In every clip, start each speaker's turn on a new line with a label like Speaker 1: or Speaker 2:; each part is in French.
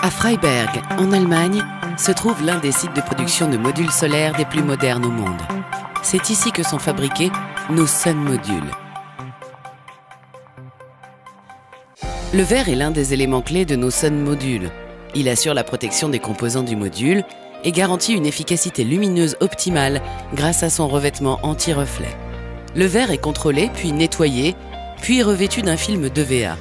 Speaker 1: À Freiberg, en Allemagne, se trouve l'un des sites de production de modules solaires des plus modernes au monde. C'est ici que sont fabriqués nos Sun Modules. Le verre est l'un des éléments clés de nos Sun Modules. Il assure la protection des composants du module et garantit une efficacité lumineuse optimale grâce à son revêtement anti-reflet. Le verre est contrôlé, puis nettoyé, puis revêtu d'un film EVA.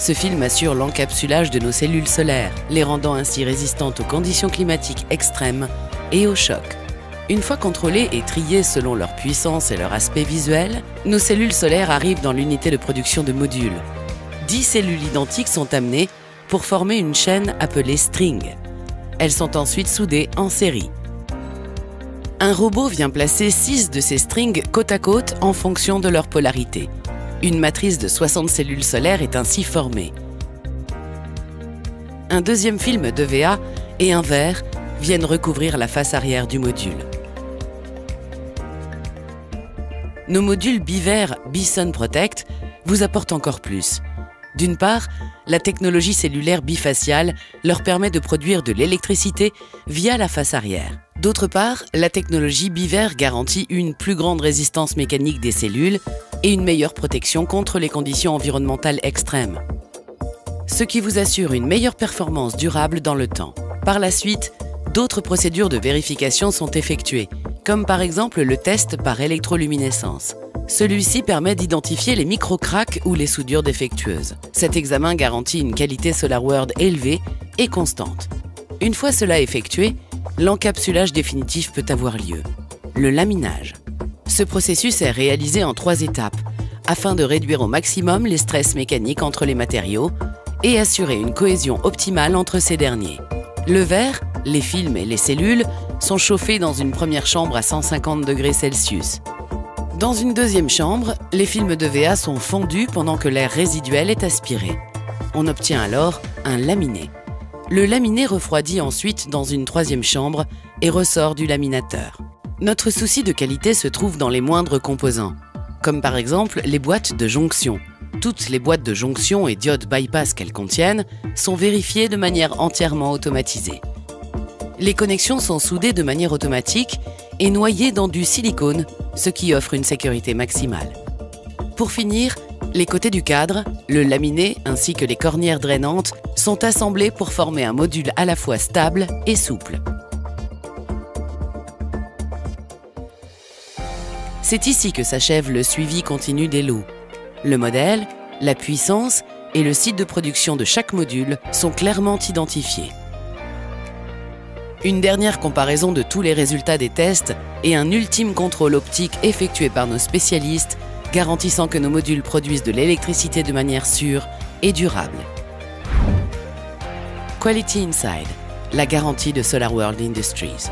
Speaker 1: Ce film assure l'encapsulage de nos cellules solaires, les rendant ainsi résistantes aux conditions climatiques extrêmes et aux chocs. Une fois contrôlées et triées selon leur puissance et leur aspect visuel, nos cellules solaires arrivent dans l'unité de production de modules. 10 cellules identiques sont amenées pour former une chaîne appelée string. Elles sont ensuite soudées en série. Un robot vient placer 6 de ces strings côte à côte en fonction de leur polarité. Une matrice de 60 cellules solaires est ainsi formée. Un deuxième film d'EVA et un verre viennent recouvrir la face arrière du module. Nos modules biverre BeSun Protect vous apportent encore plus. D'une part, la technologie cellulaire bifaciale leur permet de produire de l'électricité via la face arrière. D'autre part, la technologie biverre garantit une plus grande résistance mécanique des cellules et une meilleure protection contre les conditions environnementales extrêmes, ce qui vous assure une meilleure performance durable dans le temps. Par la suite, d'autres procédures de vérification sont effectuées, comme par exemple le test par électroluminescence. Celui-ci permet d'identifier les micro-cracks ou les soudures défectueuses. Cet examen garantit une qualité SolarWorld élevée et constante. Une fois cela effectué, l'encapsulage définitif peut avoir lieu. Le laminage. Ce processus est réalisé en 3 étapes, afin de réduire au maximum les stress mécaniques entre les matériaux et assurer une cohésion optimale entre ces derniers. Le verre, les films et les cellules sont chauffés dans une première chambre à 150 degrés Celsius. Dans une deuxième chambre, les films d'EVA sont fondus pendant que l'air résiduel est aspiré. On obtient alors un laminé. Le laminé refroidit ensuite dans une troisième chambre et ressort du laminateur. Notre souci de qualité se trouve dans les moindres composants, comme par exemple les boîtes de jonction. Toutes les boîtes de jonction et diodes bypass qu'elles contiennent sont vérifiées de manière entièrement automatisée. Les connexions sont soudées de manière automatique et noyées dans du silicone, ce qui offre une sécurité maximale. Pour finir, les côtés du cadre, le laminé ainsi que les cornières drainantes sont assemblés pour former un module à la fois stable et souple. C'est ici que s'achève le suivi continu des lots. Le modèle, la puissance et le site de production de chaque module sont clairement identifiés. Une dernière comparaison de tous les résultats des tests et un ultime contrôle optique effectué par nos spécialistes garantissant que nos modules produisent de l'électricité de manière sûre et durable. Quality Inside, la garantie de SolarWorld Industries.